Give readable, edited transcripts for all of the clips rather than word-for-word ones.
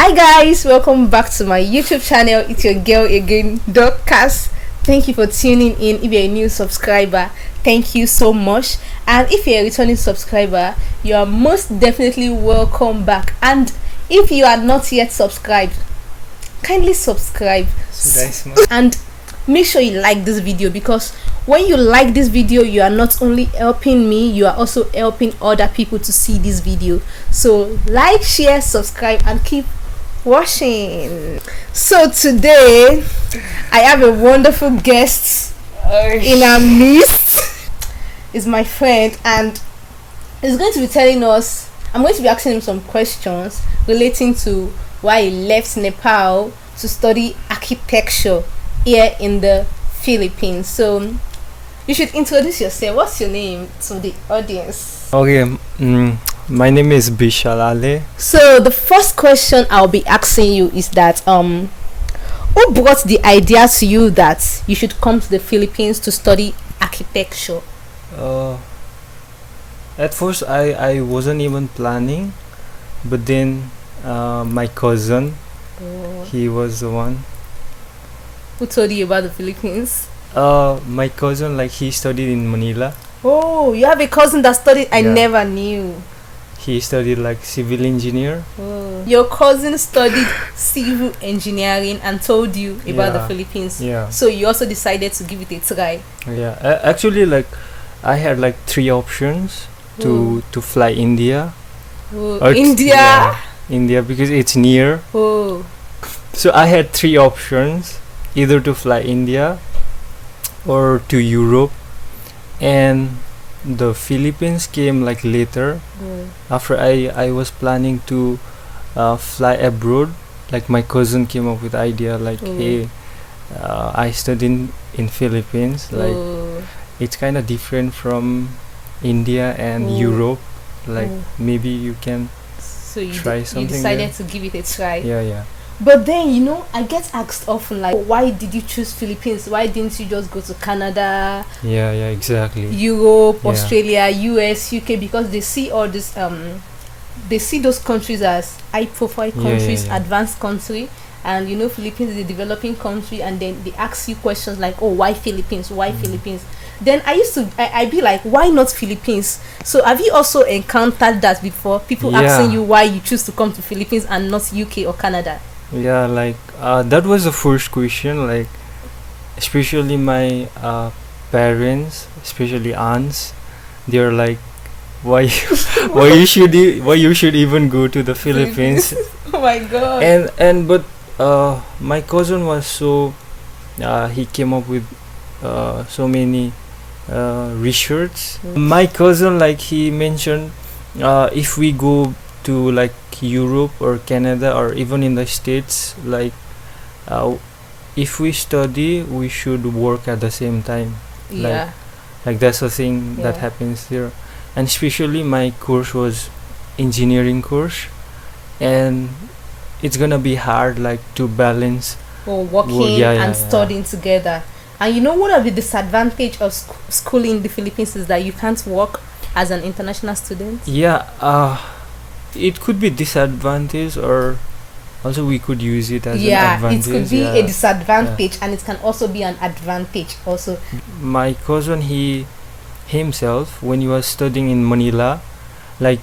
Hi guys, welcome back to my YouTube channel. It's your girl again, Dorcas. Thank you for tuning in. If you're a new subscriber, thank you so much. And if you're a returning subscriber, you are most definitely welcome back. And if you are not yet subscribed, kindly subscribe and make sure you like this video, because when you like this video, you are not only helping me, you are also helping other people to see this video. So like, share, subscribe, and keep watching. So today I have a wonderful guest in our midst. Is my friend, and he's going to be telling us, I'm going to be asking him some questions relating to why he left Nepal to study architecture here in the Philippines. So you should introduce yourself. What's your name to the audience? Okay, my name is Bishalale. So the first question I'll be asking you is that who brought the idea to you that you should come to the Philippines to study architecture? At first I wasn't even planning, but then my cousin, he was the one who told you about the Philippines. My cousin, like, he studied in Manila. Oh, you have a cousin that studied? I never knew. He studied like civil engineer. Oh. Your cousin studied civil engineering and told you about the Philippines. Yeah. So you also decided to give it a try. Yeah. Actually, like, I had like 3 options to fly India. Or India. India, because it's near. Oh. So I had 3 options, either to fly India or to Europe, and the Philippines came like later. After I was planning to fly abroad. Like, my cousin came up with idea like, hey, I studied in Philippines, like it's kind of different from India and Europe, like maybe you can try something. You decided to give it a try. Yeah. But then, you know, I get asked often, like, why did you choose Philippines? Why didn't you just go to Canada? Yeah, exactly. Europe, Australia, US, UK, because they see all this they see those countries as high profile countries, advanced country, and you know, Philippines is a developing country, and then they ask you questions like, oh, why Philippines? Why Philippines? Then I'd be like, why not Philippines? So have you also encountered that before? People asking you why you choose to come to Philippines and not UK or Canada? Yeah, like that was the first question. Like, especially my parents, especially aunts, they're like, why you should even go to the Philippines? Oh my god. But my cousin was so he came up with so many research. My cousin, like, he mentioned if we go to like Europe or Canada or even in the States, like if we study, we should work at the same time. Like that's the thing that happens there. And especially my course was engineering course, and it's gonna be hard, like, to balance working and studying together. And you know, one of the disadvantage of school in the Philippines is that you can't work as an international student. It could be disadvantage, or also we could use it as an advantage. It could be a disadvantage, and it can also be an advantage also. My cousin, he himself, when he was studying in Manila, like,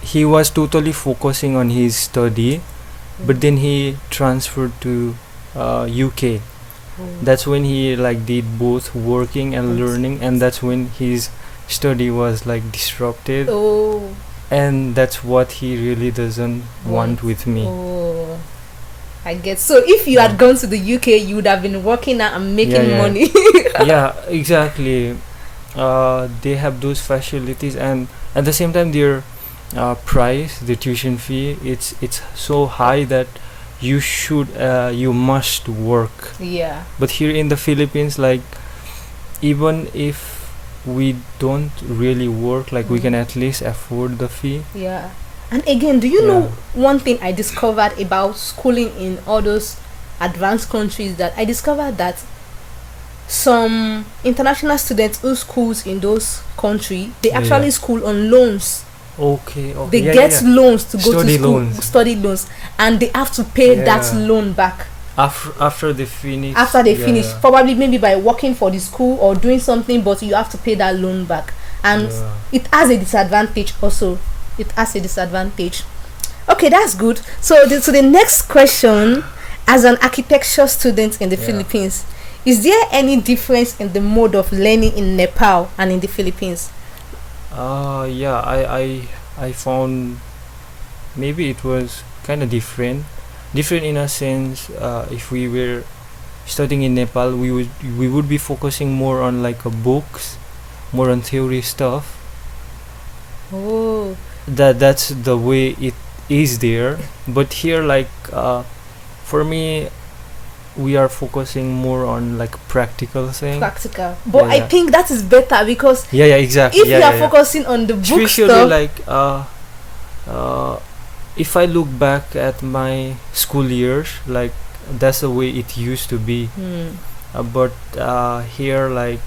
he was totally focusing on his study, but then he transferred to UK. That's when he like did both working and learning, and that's when his study was like disrupted. And that's what he really doesn't want with me. I get. So if you had gone to the UK, you would have been working out and making money. Yeah, exactly. They have those facilities, and at the same time their price, the tuition fee, it's so high that you must work. But here in the Philippines, like, even if we don't really work, like, we can at least afford the fee. And again, do you know one thing I discovered about schooling in all those advanced countries? That I discovered that some international students who schools in those countries, they actually school on loans. Okay. They Yeah, get yeah, yeah. loans to go Study to school, loans. study loans, and they have to pay that Yeah. loan back After they finish. after they Yeah, finish, yeah. probably maybe by working for the school or doing something, but you have to pay that loan back, and Yeah. it has a disadvantage also. It has a disadvantage. Okay, that's good. So the next question, as an architecture student in the Yeah. Philippines, is there any difference in the mode of learning in Nepal and in the Philippines? Yeah, I found maybe it was kind of different in a sense. If we were studying in Nepal, we would be focusing more on like books, more on theory stuff. Oh, That's the way it is there. But here, like for me, we are focusing more on like practical thing. practical. But Yeah, I yeah. think that is better, because Yeah, exactly. if Yeah, you are yeah, yeah. focusing on the book Especially stuff, like if I look back at my school years, like that's the way it used to be. But here, like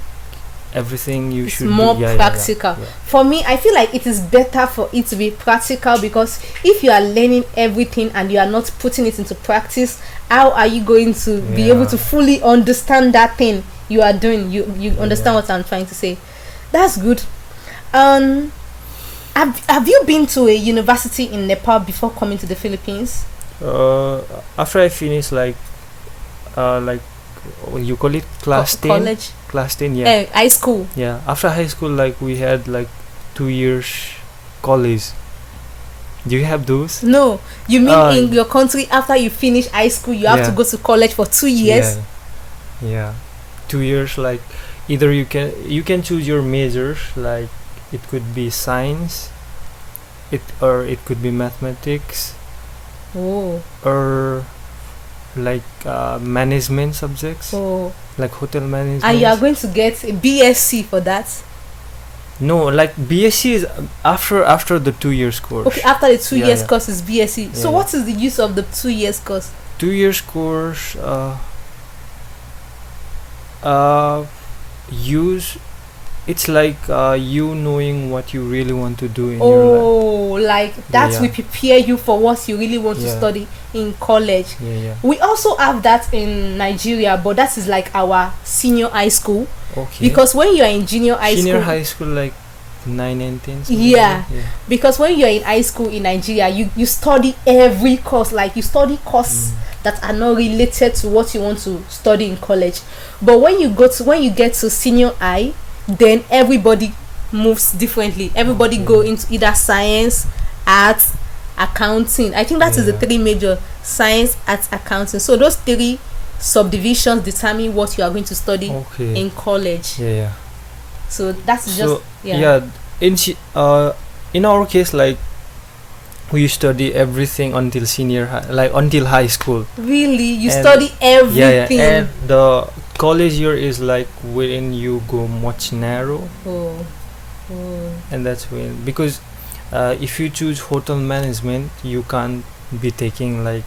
everything you it's should more do. practical. Yeah. For me, I feel like it is better for it to be practical, because if you are learning everything and you are not putting it into practice, how are you going to be able to Yeah. fully understand that thing you are doing? You understand what I'm trying to say? That's good. Have you been to a university in Nepal before coming to the Philippines? After I finished like you call it class 10, College? class 10, yeah. High school. Yeah, after high school, like we had like 2 years college. Do you have those? No, you mean Uh, in your country, after you finish high school, you have Yeah. to go to college for 2 years? Yeah. 2 years, like either you can choose your majors, like it could be science, or it could be mathematics, Oh, or like management subjects, oh. like hotel management. And you are going to get a BSc for that? No, like BSc is after the 2 years course. Okay, after the 2 Yeah, years yeah. course is BSc. So Yeah. what is the use of the 2 years course? 2 years course use it's like you knowing what you really want to do in your life. Oh, like that Yeah. will prepare you for what you really want to Yeah. study in college. Yeah. We also have that in Nigeria, but that is like our senior high school. Okay. Because when you are in junior high Senior school, high school, like 9 and 10. something Yeah. like that? Yeah. because when you are in high school in Nigeria, you study every course, like you study courses that are not related to what you want to study in college. But when you get to senior high, then everybody moves differently. Everybody Okay. go into either science, arts, accounting. I think that is the Yeah. 3 major: science, arts, accounting. So those 3 subdivisions determine what you are going to study Okay. in college. Yeah. So that's just So in our case, like we study everything until senior high, like until high school. really you And- study everything. And the college year is like wherein you go much narrow, Oh. and that's when, because if you choose hotel management, you can't be taking like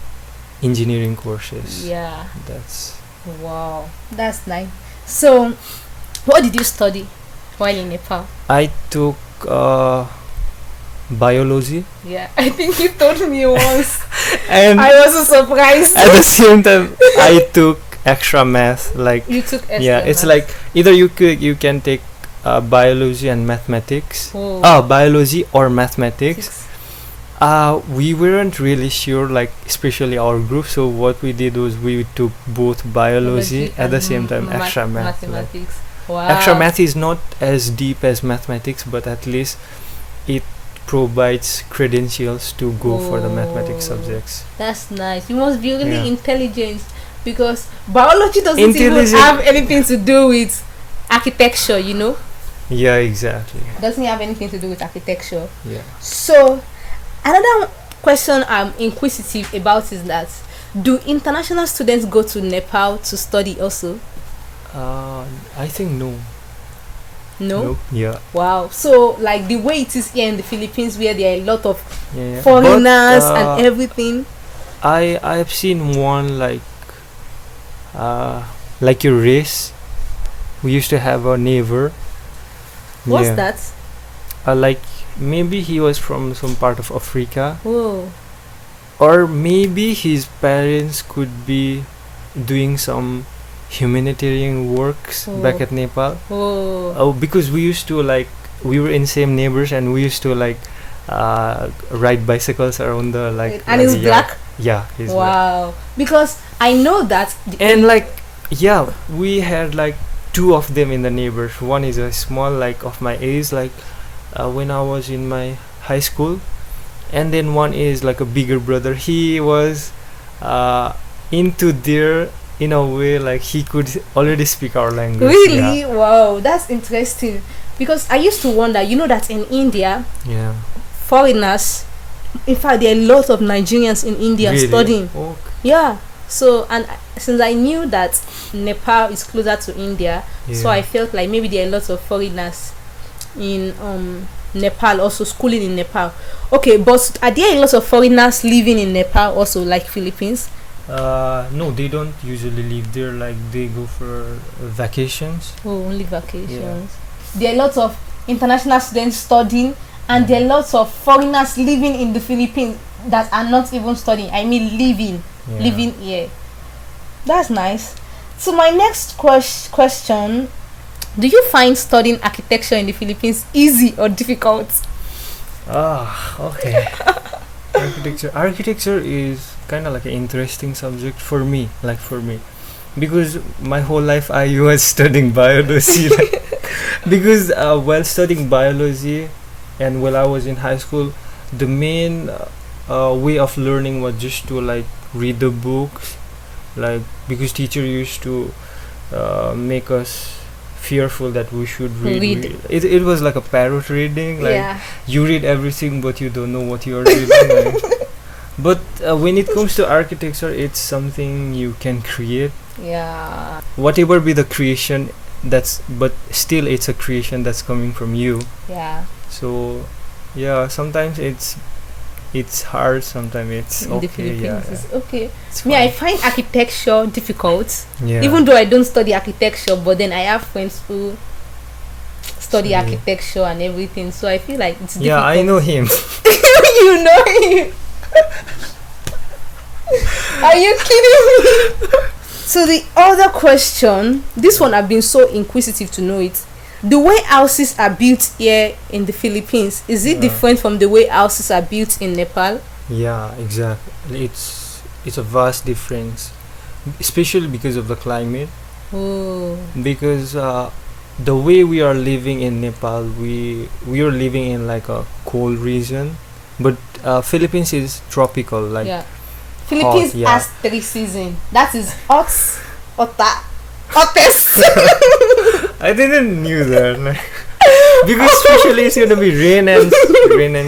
engineering courses. Yeah. That's Wow, that's nice. So, what did you study while in Nepal? I took biology, Yeah, I think you told me once. and I was so surprised. at the same time I took extra math, like You took extra yeah, it's math. like either you can take biology and mathematics, Oh. biology or mathematics. 6. We weren't really sure, like especially our group, so what we did was we took both biology at the same time extra math. Like, Mathematics. Wow. extra math is not as deep as mathematics, but at least it provides credentials to go for the mathematics Oh. subjects. That's nice. You must be really Yeah. intelligent, because biology doesn't even Intelligent. have anything to do with architecture, you know? Yeah, exactly. Doesn't have anything to do with architecture. Yeah. So, another question I'm inquisitive about is that, do international students go to Nepal to study also? I think no. No? Nope. Yeah. Wow. So, like the way it is here in the Philippines, where there are a lot of Yeah. foreigners But, and everything. I've seen one like your race. We used to have a neighbor. What's Yeah. that? Like maybe he was from some part of Africa, Oh. or maybe his parents could be doing some humanitarian works back at Nepal. Oh. Because we used to like, we were in same neighbors, and we used to like ride bicycles around the like. And he's black. Yeah, he's black. Wow. Because I know that. And like, yeah, we had like two of them in the neighbors. One is a small, like of my age, like when I was in my high school, and then one is like a bigger brother. He was into there in a way, like he could already speak our language. Really? Yeah. Wow, that's interesting. Because I used to wonder, you know, that in India, Yeah. foreigners, in fact, there are a lot of Nigerians in India Really? studying. Okay. Yeah. So, and since I knew that Nepal is closer to India, so I felt like maybe there are lots of foreigners in Nepal, also schooling in Nepal. Okay, but are there a lot of foreigners living in Nepal also, like Philippines? No, they don't usually live there. Like they go for vacations. Oh, only vacations. There are lots of international students studying, and there are lots of foreigners living in the Philippines that are not even studying. I mean, living here. That's nice. So my next question: do you find studying architecture in the Philippines easy or difficult? Okay. Architecture is kind of like an interesting subject for me, because my whole life I was studying biology. Because while studying biology and while I was in high school, the main way of learning was just to like read the books, like because teacher used to make us fearful that we should read. It was like a parrot reading, like you read everything but you don't know what you're reading. Like. But when it comes to architecture, it's something you can create. Yeah. Whatever be the creation, but still it's a creation that's coming from you. Yeah. So yeah, sometimes it's hard, sometimes it's in okay. The Philippines it's okay. It's I find architecture difficult. Yeah. Even though I don't study architecture, but then I have friends who study architecture and everything, so I feel like it's difficult. Yeah, I know him. You know him. Are you kidding me? So the other question, this one I've been so inquisitive to know it. The way houses are built here in the Philippines, is it different from the way houses are built in Nepal? Yeah, exactly. It's a vast difference, especially because of the climate. Oh. Because the way we are living in Nepal, we are living in like a cold region, but Philippines is tropical, like Philippines has 3 seasons. That is hot, hottest. I didn't knew that. Like, because especially it's gonna be rain and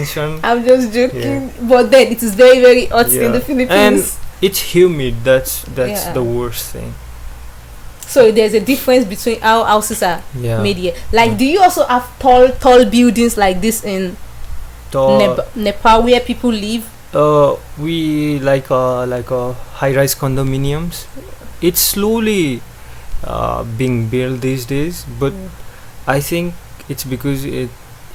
sun. I'm just joking, but then it is very very hot in the Philippines, and it's humid. That's the worst thing. So there's a difference between how houses are made here. Like, do you also have tall buildings like this in Nepal where people live? We like a high-rise condominiums. It's slowly being built these days, but I think it's because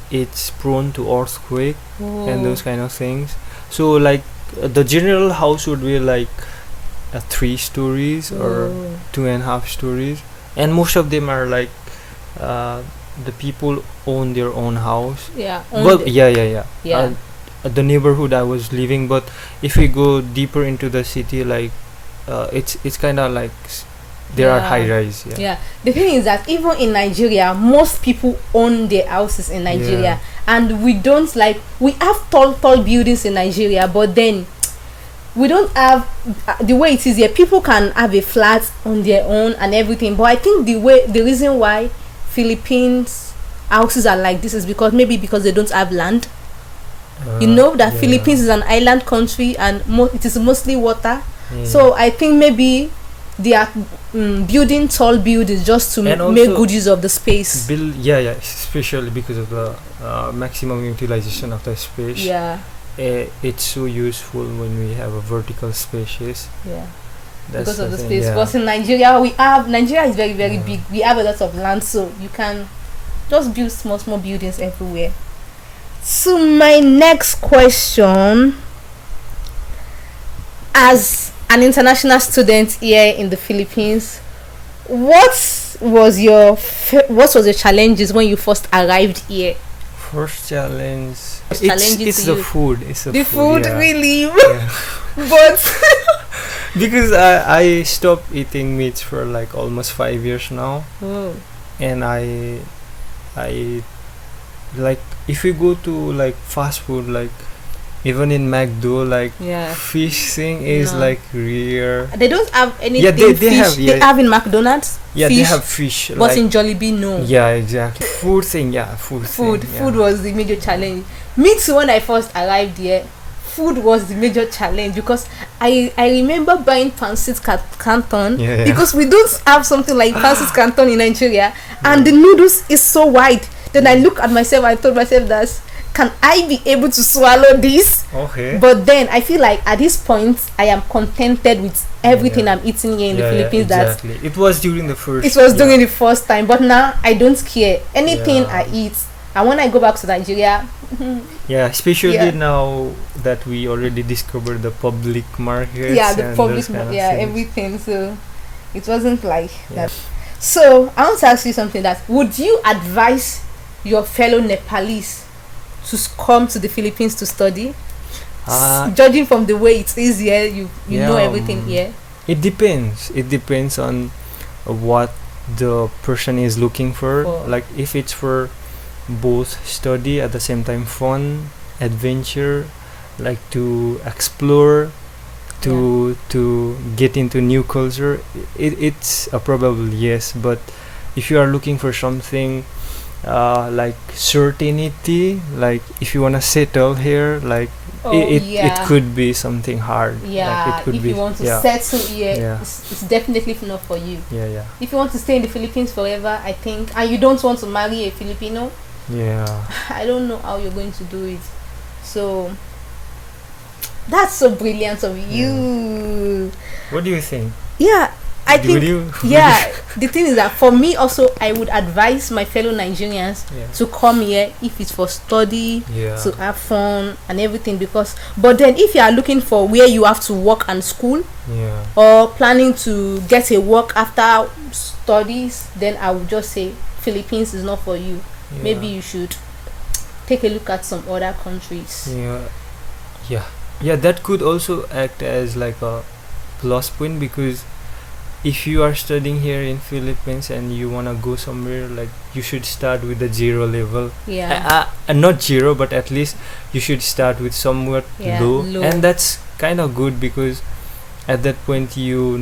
it's prone to earthquake and those kind of things. So like the general house would be like 3 stories or 2.5 stories, and most of them are like the people own their own house. The neighborhood I was living, but if we go deeper into the city, like it's kind of like there are high rise. The thing is that even in Nigeria, most people own their houses in Nigeria, and we don't like, we have tall buildings in Nigeria, but then we don't have the way it is here. People can have a flat on their own and everything, but I think the reason why Philippines houses are like this is because they don't have land. You know that Philippines is an island country and it is mostly water. So I think maybe they are building tall buildings just to make good use of the space. Especially because of the maximum utilization of the space. It's so useful when we have a vertical spaces. Because of the space. Because in Nigeria is very very big. We have a lot of land, so you can just build small buildings everywhere. So my next question, as an international student here in the Philippines, what was your challenges when you first arrived here? First challenge. Challenging It's to the you. food. It's The food, yeah. really. Yeah. But Because I stopped eating meats for like almost 5 years now, oh, and I like, if you go to like fast food, like even in McDo, like yeah, fish thing is No. like rare. they don't have anything. Yeah, they fish. have, They yeah. have in McDonald's. Yeah, fish, they have fish. but Like, in Jollibee, no. yeah, exactly. Food thing, yeah, food. Food thing, yeah. food was the major challenge. Me too. When I first arrived here, food was the major challenge, because I remember buying pancit canton, Yeah, yeah. because we don't have something like pancit canton in Nigeria, and the noodles is so wide. Then I look at myself, I told myself that, can I be able to swallow this? Okay. But then I feel like at this point I am contented with everything Yeah. I'm eating here in the Yeah, Philippines. exactly. It was during the first. That it was yeah. during the first time, but now I don't care anything Yeah. I eat. And when I go back to Nigeria, Yeah, especially Yeah. now that we already discovered the public markets. yeah, the and public, those kind of yeah, things. everything. So it wasn't like Yeah. that. So I want to ask you something. That would you advise your fellow Nepalese to come to the Philippines to study? Judging from the way it is here, you Yeah, know everything here. It depends. It depends on what the person is looking for. For- Like if it's for both study at the same time, fun, adventure, like to explore, to get into new culture, it's a probable yes. But if you are looking for something like certainty, like if you wanna settle here, like it could be something hard. Yeah, like it could if be, you want to yeah. settle here, Yeah. it's definitely not for you. Yeah. If you want to stay in the Philippines forever, I think, and you don't want to marry a Filipino, Yeah. I don't know how you're going to do it. So that's so brilliant of you. What do you think? Yeah, I Would think. you? Yeah, the thing is that for me also, I would advise my fellow Nigerians Yeah. to come here if it's for study, Yeah. to have fun and everything. Because, but then if you are looking for where you have to work and school, Yeah. or planning to get a work after studies, then I would just say Philippines is not for you. Yeah. Maybe you should take a look at some other countries. Yeah, that could also act as like a plus point, because if you are studying here in Philippines and you wanna go somewhere, like you should start with the 0 level. Yeah. Not 0, but at least you should start with somewhat low, and that's kind of good, because at that point you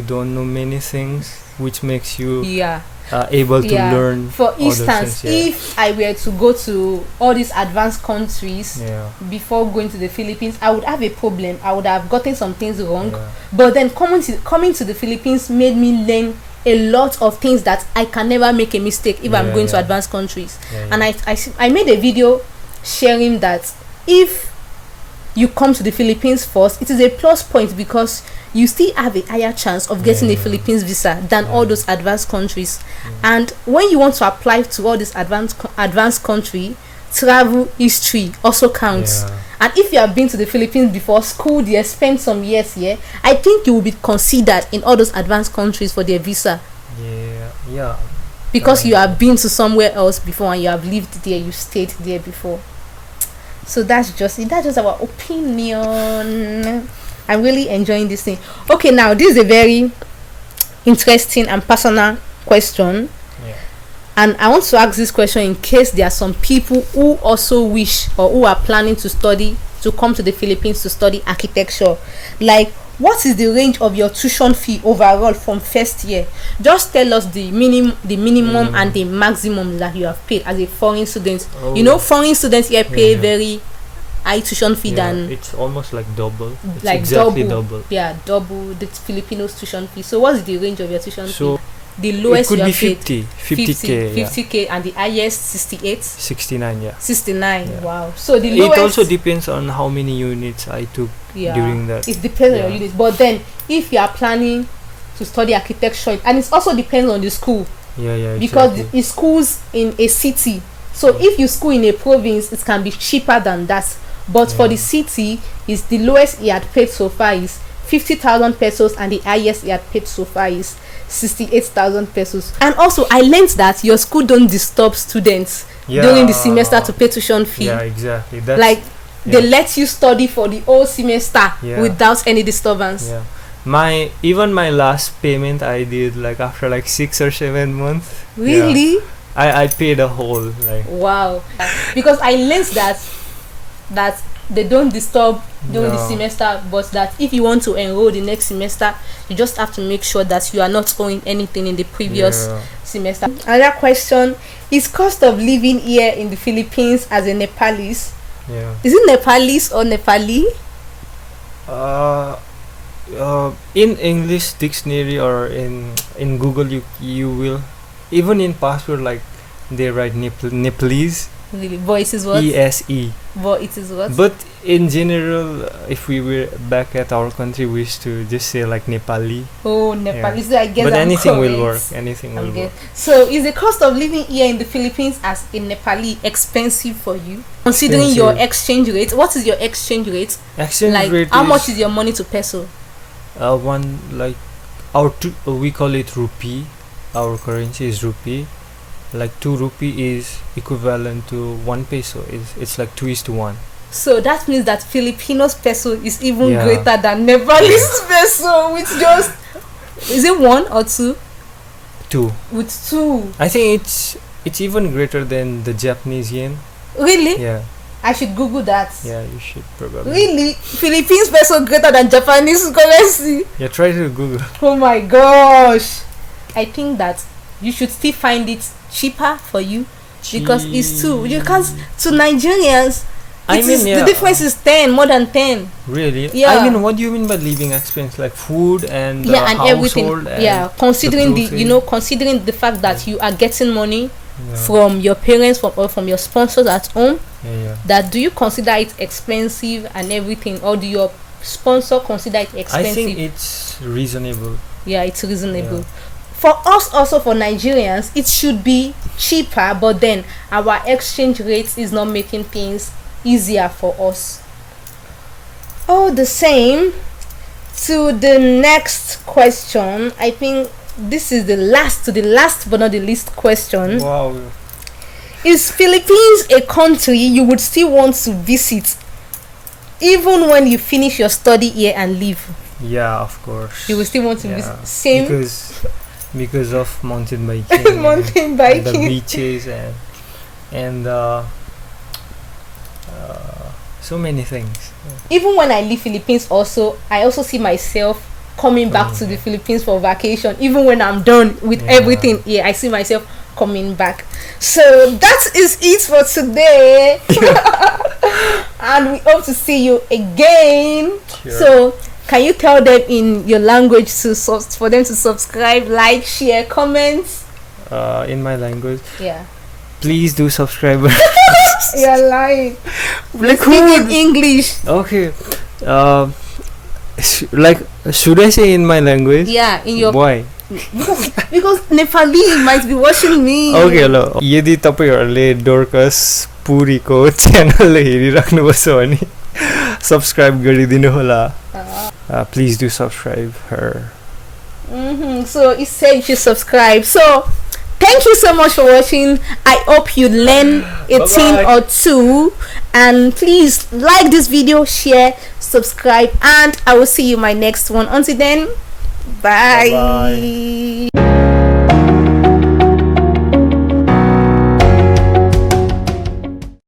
don't know many things, which makes you Yeah. able to learn. For all those instance, things, yeah. if I were to go to all these advanced countries Yeah. before going to the Philippines, I would have a problem. I would have gotten some things wrong. Yeah. But then coming to the Philippines made me learn a lot of things that I can never make a mistake if I'm going to advanced countries. Yeah, And I made a video sharing that if you come to the Philippines first, it is a plus point, because you still have a higher chance of getting a Philippines visa than all those advanced countries. And when you want to apply to all these advanced country, travel history also counts. Yeah. And if you have been to the Philippines before, school there, spent some years here, I think you will be considered in all those advanced countries for their visa, Yeah. because you have been to somewhere else before and you have lived there, you stayed there before. So that's just it. That's just our opinion. I'm really enjoying this thing. Okay, now this is a very interesting and personal question. Yeah. And I want to ask this question in case there are some people who also wish or who are planning to come to the Philippines to study architecture. Like, what is the range of your tuition fee overall from first year? Just tell us the minimum and the maximum that you have paid as a foreign student. Oh. You know, foreign students here pay Yeah. very high tuition fee than it's almost like double. It's like exactly double. Yeah, double the Filipinos tuition fee. So what's the range of your tuition So fee? The lowest it could you be have paid 50k, 50k, and the highest 68, 69, yeah. 69. Yeah. Wow. So the It lowest, also depends on how many units I took during that. it depends on Yeah. your unit. But then if you are planning to study architecture, and it also depends on the school, Yeah, because exactly. the schools in a city, So if you school in a province, it can be cheaper than that. But for the city, is the lowest he had paid so far is 50,000 pesos, and the highest he had paid so far is 68,000 pesos. And also, I learned that your school don't disturb students during the semester to pay tuition fee. Yeah, exactly. That's, like they let you study for the whole semester without any disturbance. Yeah. My last payment I did like after like 6 or 7 months. Really? Yeah. I paid a whole like. Wow. Because I learned that they don't disturb during the semester, but that if you want to enroll the next semester, you just have to make sure that you are not owing anything in the previous semester. Another question: is cost of living here in the Philippines as a Nepalese? Yeah. Is it Nepalese or Nepali? In English dictionary or in Google, you will, even in passport, like they write Nepalese. Really? But it is what? ESE. But it is what? But in general, if we were back at our country, we used to just say like Nepali. Oh, Nepali. So I guess but I'm anything correct. will work. Anything will work. So is the cost of living here in the Philippines as a Nepali expensive for you? Considering your exchange rate, what is your exchange rate? Exchange rate. How much is your money to peso? We call it rupee. Our currency is rupee. Like 2 rupee is equivalent to 1 peso. It's like 2:1. So that means that Filipinos peso is even greater than Nepalese peso, which just is it 1 or 2? 2. With 2. I think it's even greater than the Japanese yen. Really? Yeah. I should Google that. Yeah, you should probably. Really? Philippines peso greater than Japanese currency? Yeah, try to Google. Oh my gosh. I think that you should still find it cheaper for you because it's 2. You can't, to Nigerians, the difference is 10, more than 10. Really? Yeah. I mean, what do you mean by living expense? Like food and and everything. And considering considering the fact that you are getting money from your parents or from your sponsors at home. That do you consider it expensive and everything, or do your sponsor consider it expensive? I think it's reasonable. Yeah, it's reasonable. For us, also for Nigerians, it should be cheaper, but then our exchange rate is not making things easier for us. All the same, to the next question, I think this is the last but not the least question. Wow. Is Philippines a country you would still want to visit even when you finish your study here and leave? Yeah, of course. You will still want to visit. Same. Because of mountain biking. Mountain biking. And the beaches and so many things. Even when I leave Philippines, I also see myself coming back to the Philippines for vacation. Even when I'm done with everything here, I see myself coming back. So that is it for today. And we hope to see you again. Sure. So can you tell them in your language for them to subscribe, like, share, comment? In my language. Yeah. Please do subscribe. You're lying. Like who in English? Okay. Should I say in my language? Yeah, in your. Why? because Nepali might be watching me. Okay, hello. यदि तपाईहरुले डोर्कस पुरीको channel हेरिराख्नुभछ भने subscribe गरिदिनु होला. Please do subscribe her. So it said you should subscribe. So thank you so much for watching. I hope you learn a thing or two, and please like this video, share, subscribe, and I will see you in my next one. Until then, bye.